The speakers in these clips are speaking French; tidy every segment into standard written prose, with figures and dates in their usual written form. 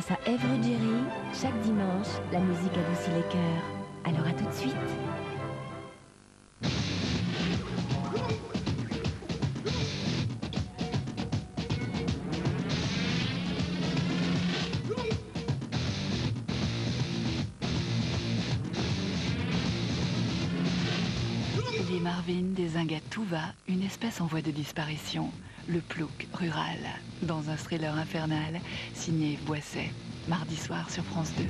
Grâce à Ève Ruggieri, chaque dimanche, la musique adoucit les cœurs. Alors à tout de suite. Les Marvin dézinguent à tout va une espèce en voie de disparition, le plouc rural, dans un thriller infernal signé Yves Boisset, mardi soir sur France 2.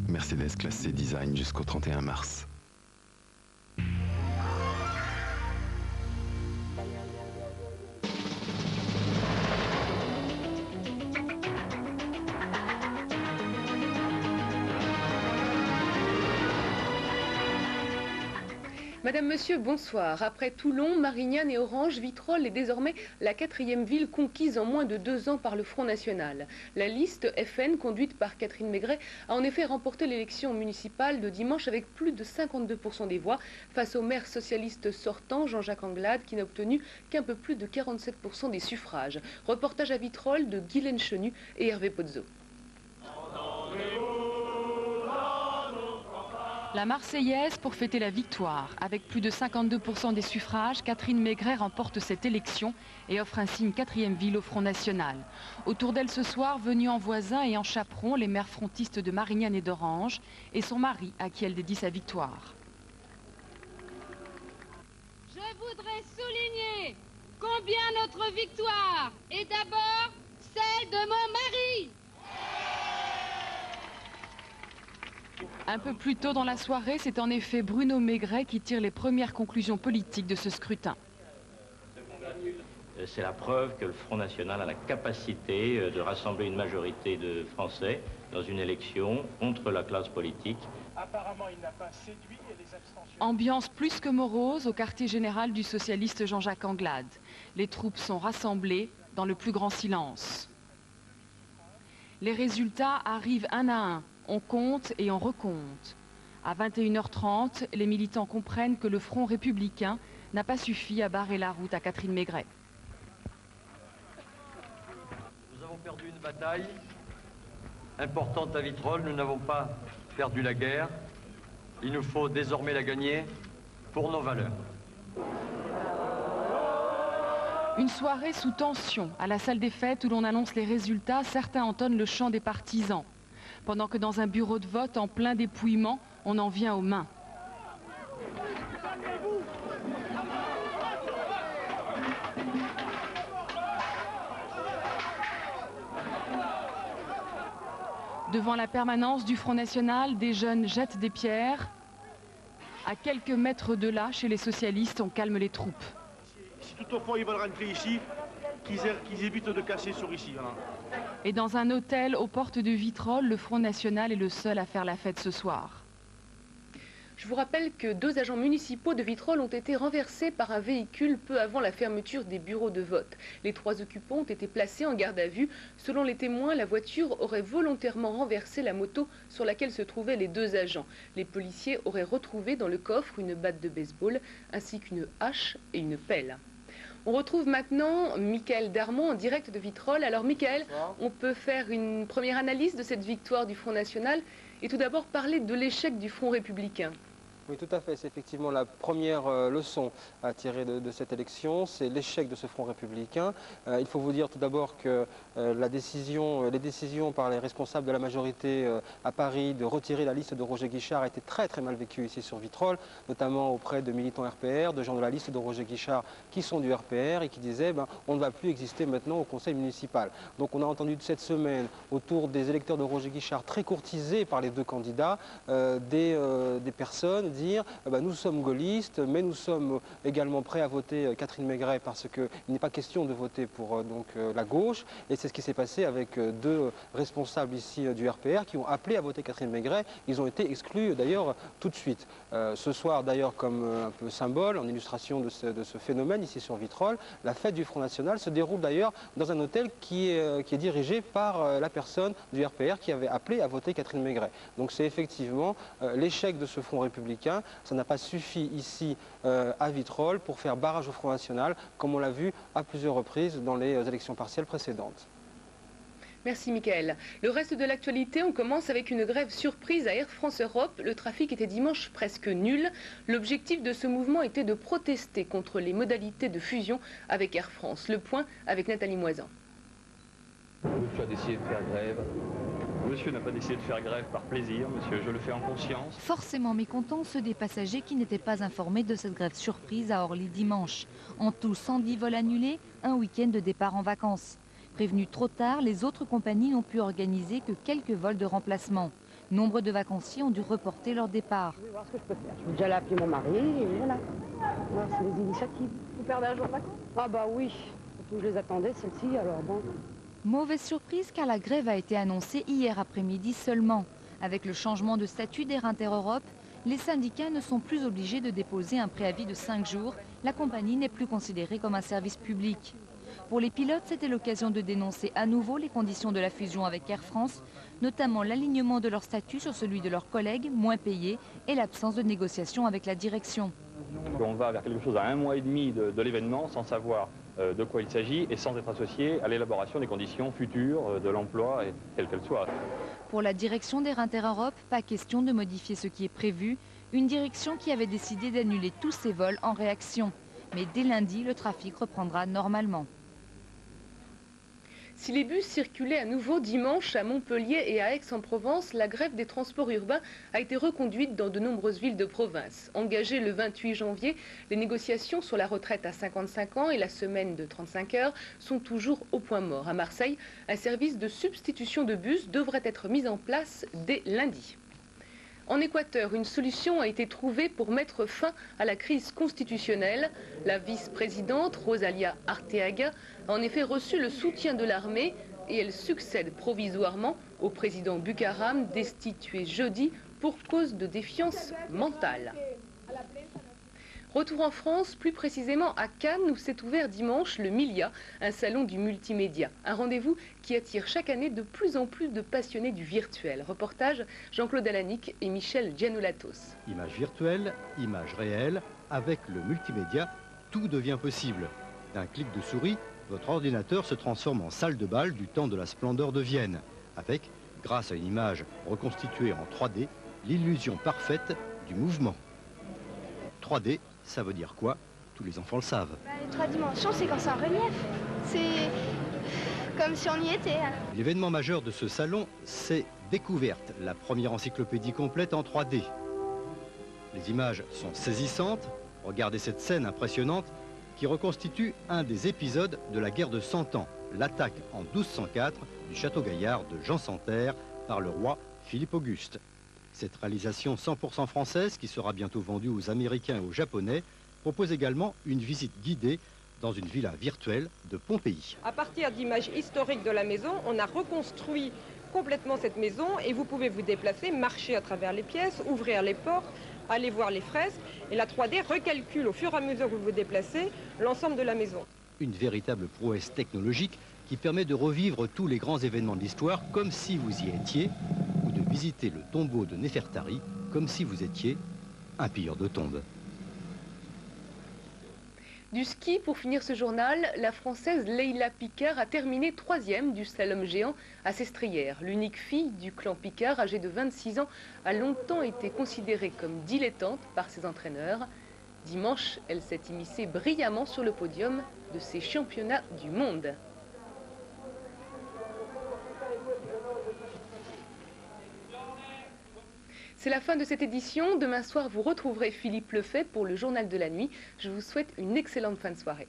Mercedes classé design jusqu'au 31 mars. Madame, Monsieur, bonsoir. Après Toulon, Marignane et Orange, Vitrolles est désormais la 4e ville conquise en moins de 2 ans par le Front National. La liste FN, conduite par Catherine Maigret, a en effet remporté l'élection municipale de dimanche avec plus de 52% des voix face au maire socialiste sortant, Jean-Jacques Anglade, qui n'a obtenu qu'un peu plus de 47% des suffrages. Reportage à Vitrolles de Guylaine Chenu et Hervé Pozzo. La Marseillaise pour fêter la victoire. Avec plus de 52% des suffrages, Catherine Maigret remporte cette élection et offre ainsi une 4e ville au Front National. Autour d'elle ce soir, venus en voisin et en chaperon, les maires frontistes de Marignane et d'Orange et son mari à qui elle dédie sa victoire. Je voudrais souligner combien notre victoire est d'abord celle de mon mari. Un peu plus tôt dans la soirée, c'est en effet Bruno Maigret qui tire les premières conclusions politiques de ce scrutin. C'est la preuve que le Front National a la capacité de rassembler une majorité de Français dans une élection contre la classe politique. Apparemment, il n'a pas séduit et les abstentions. Ambiance plus que morose au quartier général du socialiste Jean-Jacques Anglade. Les troupes sont rassemblées dans le plus grand silence. Les résultats arrivent un à un. On compte et on recompte. À 21h30, les militants comprennent que le Front républicain n'a pas suffi à barrer la route à Catherine Maigret. Nous avons perdu une bataille importante à Vitrolles. Nous n'avons pas perdu la guerre. Il nous faut désormais la gagner pour nos valeurs. Une soirée sous tension à la salle des fêtes où l'on annonce les résultats. Certains entonnent le chant des partisans. Pendant que dans un bureau de vote en plein dépouillement, on en vient aux mains. Devant la permanence du Front National, des jeunes jettent des pierres. À quelques mètres de là, chez les socialistes, on calme les troupes. Si toutefois ils veulent rentrer ici, qu'ils évitent de casser sur ici. Voilà. Et dans un hôtel aux portes de Vitrolles, le Front National est le seul à faire la fête ce soir. Je vous rappelle que 2 agents municipaux de Vitrolles ont été renversés par un véhicule peu avant la fermeture des bureaux de vote. Les 3 occupants ont été placés en garde à vue. Selon les témoins, la voiture aurait volontairement renversé la moto sur laquelle se trouvaient les 2 agents. Les policiers auraient retrouvé dans le coffre une batte de baseball ainsi qu'une hache et une pelle. On retrouve maintenant Mickaël Darmon en direct de Vitrolles. Alors Mickaël, on peut faire une première analyse de cette victoire du Front National et tout d'abord parler de l'échec du Front républicain. Oui, tout à fait. C'est effectivement la première leçon à tirer de cette élection, c'est l'échec de ce Front républicain. Il faut vous dire tout d'abord que les décisions par les responsables de la majorité à Paris de retirer la liste de Roger Guichard a été très très mal vécue ici sur Vitrolles, notamment auprès de militants RPR, de gens de la liste de Roger Guichard qui sont du RPR et qui disaient on ne va plus exister maintenant au conseil municipal. Donc on a entendu cette semaine autour des électeurs de Roger Guichard très courtisés par les 2 candidats des personnes, dire nous sommes gaullistes, mais nous sommes également prêts à voter Catherine Maigret parce qu'il n'est pas question de voter pour la gauche. Et c'est ce qui s'est passé avec deux responsables ici du RPR qui ont appelé à voter Catherine Maigret. Ils ont été exclus d'ailleurs tout de suite. Ce soir d'ailleurs, comme un peu symbole, en illustration de ce phénomène ici sur Vitrolles, la fête du Front National se déroule d'ailleurs dans un hôtel qui est dirigé par la personne du RPR qui avait appelé à voter Catherine Maigret. Donc c'est effectivement l'échec de ce Front républicain. Ça n'a pas suffi ici à Vitrolles pour faire barrage au Front National, comme on l'a vu à plusieurs reprises dans les élections partielles précédentes. Merci Mickaël. Le reste de l'actualité, on commence avec une grève surprise à Air France Europe. Le trafic était dimanche presque nul. L'objectif de ce mouvement était de protester contre les modalités de fusion avec Air France. Le point avec Nathalie Moisan. Monsieur a décidé de faire grève. Monsieur n'a pas décidé de faire grève par plaisir, monsieur, je le fais en conscience. Forcément mécontents ceux des passagers qui n'étaient pas informés de cette grève surprise à Orly dimanche. En tout, 110 vols annulés, un week-end de départ en vacances. Prévenus trop tard, les autres compagnies n'ont pu organiser que quelques vols de remplacement. Nombre de vacanciers ont dû reporter leur départ. Je vais voir ce que je peux faire. Je vais déjà aller appeler mon mari et voilà. Voilà, c'est les initiatives. Vous perdez un jour de vacances? Ah bah oui, surtout que je les attendais, celles-ci, alors bon. Mauvaise surprise car la grève a été annoncée hier après-midi seulement. Avec le changement de statut d'Air Inter-Europe, les syndicats ne sont plus obligés de déposer un préavis de 5 jours. La compagnie n'est plus considérée comme un service public. Pour les pilotes, c'était l'occasion de dénoncer à nouveau les conditions de la fusion avec Air France, notamment l'alignement de leur statut sur celui de leurs collègues, moins payés, et l'absence de négociation avec la direction. On va vers quelque chose à 1 mois et demi de l'événement sans savoir de quoi il s'agit et sans être associé à l'élaboration des conditions futures de l'emploi, quelle qu'elle soit. Pour la direction d'Air Inter-Europe, pas question de modifier ce qui est prévu, une direction qui avait décidé d'annuler tous ses vols en réaction. Mais dès lundi, le trafic reprendra normalement. Si les bus circulaient à nouveau dimanche à Montpellier et à Aix-en-Provence, la grève des transports urbains a été reconduite dans de nombreuses villes de province. Engagées le 28 janvier, les négociations sur la retraite à 55 ans et la semaine de 35 heures sont toujours au point mort. À Marseille, un service de substitution de bus devrait être mis en place dès lundi. En Équateur, une solution a été trouvée pour mettre fin à la crise constitutionnelle. La vice-présidente Rosalia Arteaga a en effet reçu le soutien de l'armée et elle succède provisoirement au président Bucaram, destitué jeudi pour cause de défiance mentale. Retour en France, plus précisément à Cannes, où s'est ouvert dimanche le Milia, un salon du multimédia. Un rendez-vous qui attire chaque année de plus en plus de passionnés du virtuel. Reportage Jean-Claude Alanic et Michel Giannoulatos. Images virtuelles, images réelles, avec le multimédia, tout devient possible. D'un clic de souris, votre ordinateur se transforme en salle de bal du temps de la splendeur de Vienne, avec, grâce à une image reconstituée en 3D, l'illusion parfaite du mouvement. 3D, ça veut dire quoi? Tous les enfants le savent. Les 3 dimensions, c'est quand c'est en relief. C'est comme si on y était. L'événement majeur de ce salon, c'est Découverte, la première encyclopédie complète en 3D. Les images sont saisissantes. Regardez cette scène impressionnante qui reconstitue un des épisodes de la guerre de 100 ans, l'attaque en 1204 du château Gaillard de Jean Santerre par le roi Philippe Auguste. Cette réalisation 100% française, qui sera bientôt vendue aux Américains et aux Japonais, propose également une visite guidée dans une villa virtuelle de Pompéi. À partir d'images historiques de la maison, on a reconstruit complètement cette maison et vous pouvez vous déplacer, marcher à travers les pièces, ouvrir les portes, aller voir les fresques. Et la 3D recalcule au fur et à mesure que vous vous déplacez l'ensemble de la maison. Une véritable prouesse technologique qui permet de revivre tous les grands événements de l'histoire comme si vous y étiez, ou de visiter le tombeau de Néfertari comme si vous étiez un pilleur de tombes. Du ski, pour finir ce journal, la Française Leila Picard a terminé 3e du slalom géant à Sestrières. L'unique fille du clan Picard, âgée de 26 ans, a longtemps été considérée comme dilettante par ses entraîneurs. Dimanche, elle s'est immiscée brillamment sur le podium de ces championnats du monde. C'est la fin de cette édition. Demain soir, vous retrouverez Philippe Lefebvre pour le Journal de la Nuit. Je vous souhaite une excellente fin de soirée.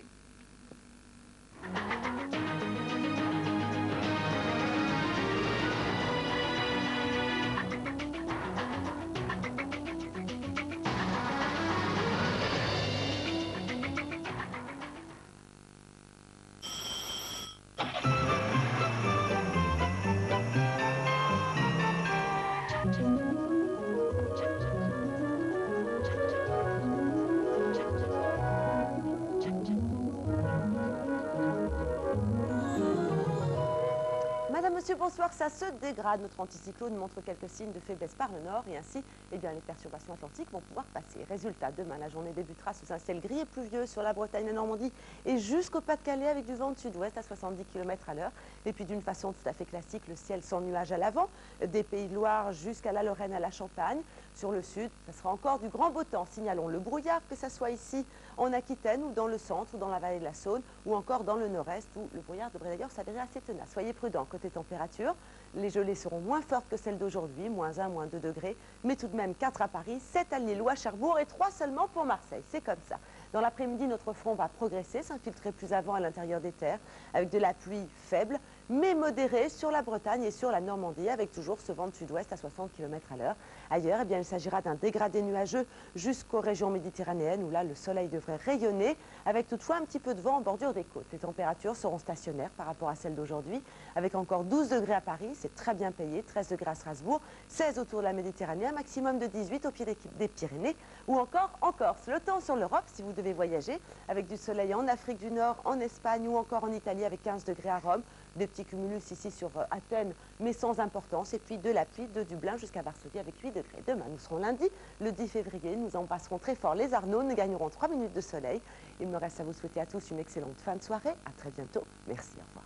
messieurs, bonsoir. Ça se dégrade. Notre anticyclone montre quelques signes de faiblesse par le nord et ainsi, les perturbations atlantiques vont pouvoir passer. Résultat, demain, la journée débutera sous un ciel gris et pluvieux sur la Bretagne, la Normandie et jusqu'au Pas-de-Calais avec du vent de sud-ouest à 70 km à l'heure. Et puis d'une façon tout à fait classique, le ciel sans nuages à l'avant, des Pays de Loire jusqu'à la Lorraine, à la Champagne. Sur le sud, ça sera encore du grand beau temps. Signalons le brouillard, que ce soit ici en Aquitaine ou dans le centre ou dans la vallée de la Saône ou encore dans le nord-est où le brouillard devrait d'ailleurs s'avérer assez tenace. Soyez prudents. Côté température, les gelées seront moins fortes que celles d'aujourd'hui, moins 1, moins 2 degrés, mais tout de même 4 à Paris, 7 à Lille ou à Cherbourg et 3 seulement pour Marseille. C'est comme ça. Dans l'après-midi, notre front va progresser, s'infiltrer plus avant à l'intérieur des terres, avec de la pluie faible, mais modérée sur la Bretagne et sur la Normandie, avec toujours ce vent de sud-ouest à 60 km à l'heure. Ailleurs, il s'agira d'un dégradé nuageux jusqu'aux régions méditerranéennes, où là, le soleil devrait rayonner, avec toutefois un petit peu de vent en bordure des côtes. Les températures seront stationnaires par rapport à celles d'aujourd'hui, avec encore 12 degrés à Paris, c'est très bien payé, 13 degrés à Strasbourg, 16 autour de la Méditerranée, un maximum de 18 au pied des Pyrénées, ou encore en Corse. Le temps sur l'Europe, si vous devez voyager, avec du soleil en Afrique du Nord, en Espagne ou encore en Italie, avec 15 degrés à Rome, des petits cumulus ici sur Athènes, mais sans importance, et puis de la pluie de Dublin jusqu'à Varsovie avec 8 degrés. Demain, nous serons lundi, le 10 février, nous embrasserons très fort les Arnaud, nous gagnerons 3 minutes de soleil. Il me reste à vous souhaiter à tous une excellente fin de soirée. À très bientôt. Merci, au revoir.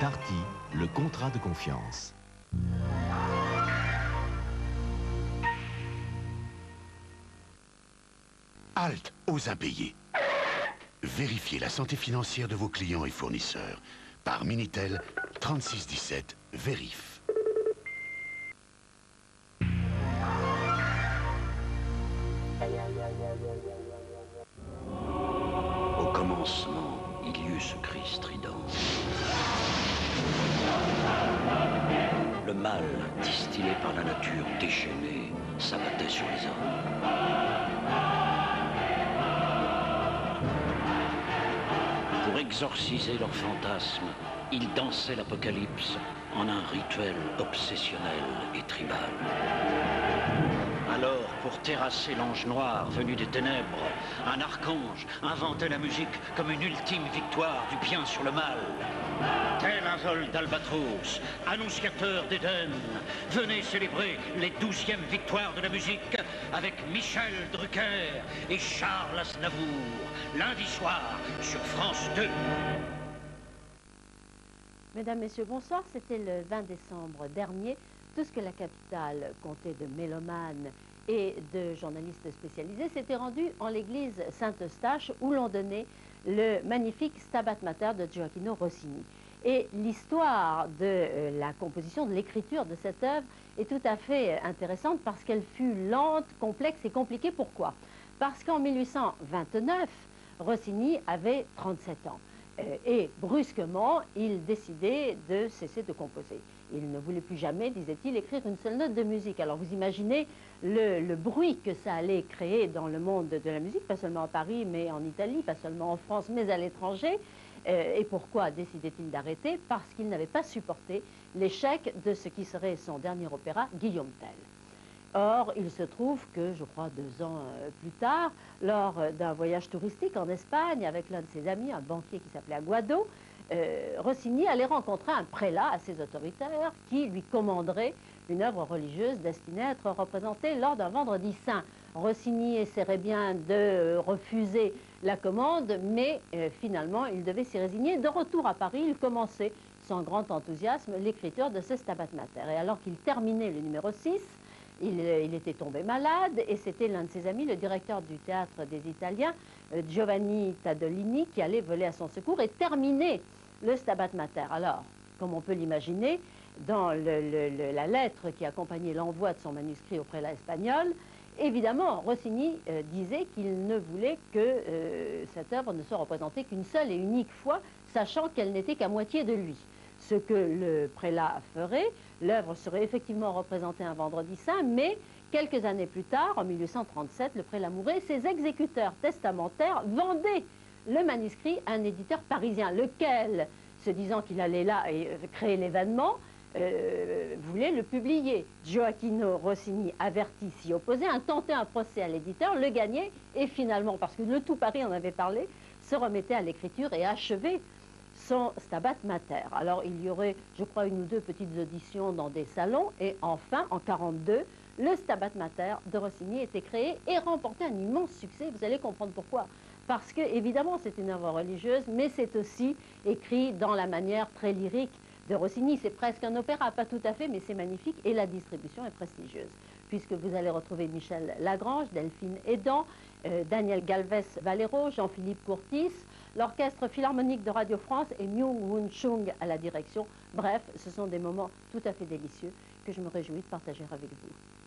Darty, le contrat de confiance. Halte aux impayés. Vérifiez la santé financière de vos clients et fournisseurs. Par Minitel 3617 Vérif. Au commencement, il y eut ce cri strident. Le mal, distillé par la nature déchaînée, s'abattait sur les hommes. Pour exorciser leurs fantasmes, ils dansaient l'apocalypse en un rituel obsessionnel et tribal. Alors, pour terrasser l'ange noir venu des ténèbres, un archange inventait la musique comme une ultime victoire du bien sur le mal. Tel un vol d'albatros, annonciateur d'Éden, venez célébrer les 12e victoires de la musique avec Michel Drucker et Charles Aznavour, lundi soir sur France 2. Mesdames, Messieurs, bonsoir. C'était le 20 décembre dernier. Tout ce que la capitale comptait de mélomanes et de journalistes spécialisés s'était rendu en l'église Saint-Eustache où l'on donnait le magnifique Stabat Mater de Gioacchino Rossini. Et l'histoire de la composition, de l'écriture de cette œuvre est tout à fait intéressante parce qu'elle fut lente, complexe et compliquée. Pourquoi? Parce qu'en 1829, Rossini avait 37 ans. Et brusquement, il décidait de cesser de composer. Il ne voulait plus jamais, disait-il, écrire une seule note de musique. Alors vous imaginez le bruit que ça allait créer dans le monde de la musique, pas seulement à Paris, mais en Italie, pas seulement en France, mais à l'étranger. Et pourquoi décidait-il d'arrêter? Parce qu'il n'avait pas supporté l'échec de ce qui serait son dernier opéra, Guillaume Tell. Or, il se trouve que, je crois, 2 ans plus tard, lors d'un voyage touristique en Espagne avec l'un de ses amis, un banquier qui s'appelait Aguado, Rossini allait rencontrer un prélat assez autoritaire qui lui commanderait une œuvre religieuse destinée à être représentée lors d'un vendredi saint. Rossini essaierait bien de refuser la commande, mais finalement, il devait s'y résigner. De retour à Paris, il commençait sans grand enthousiasme l'écriture de ce Stabat Mater. Et alors qu'il terminait le numéro 6, il était tombé malade et c'était l'un de ses amis, le directeur du théâtre des Italiens, Giovanni Tadolini, qui allait voler à son secours et terminer le Stabat Mater. Alors, comme on peut l'imaginer, dans la lettre qui accompagnait l'envoi de son manuscrit au prélat espagnol, évidemment, Rossini disait qu'il ne voulait que cette œuvre ne soit représentée qu'une seule et unique fois, sachant qu'elle n'était qu'à moitié de lui. Ce que le prélat ferait, l'œuvre serait effectivement représentée un vendredi saint, mais quelques années plus tard, en 1837, le prélat mourait, ses exécuteurs testamentaires vendaient le manuscrit à un éditeur parisien, lequel, se disant qu'il allait là créer l'événement, voulait le publier. Gioacchino Rossini averti s'y opposait, a tenté un procès à l'éditeur, le gagnait, et finalement, parce que le tout Paris en avait parlé, se remettait à l'écriture et achevait son Stabat Mater. Alors il y aurait, je crois, une ou deux petites auditions dans des salons, et enfin, en 1942, le Stabat Mater de Rossini était créé et remportait un immense succès. Vous allez comprendre pourquoi. Parce que, évidemment, c'est une œuvre religieuse, mais c'est aussi écrit dans la manière très lyrique de Rossini. C'est presque un opéra, pas tout à fait, mais c'est magnifique, et la distribution est prestigieuse, puisque vous allez retrouver Michel Lagrange, Delphine Edan, Daniel Galvez Valero, Jean-Philippe Courtis, l'Orchestre Philharmonique de Radio France et Myung-Whun Chung à la direction. Bref, ce sont des moments tout à fait délicieux que je me réjouis de partager avec vous.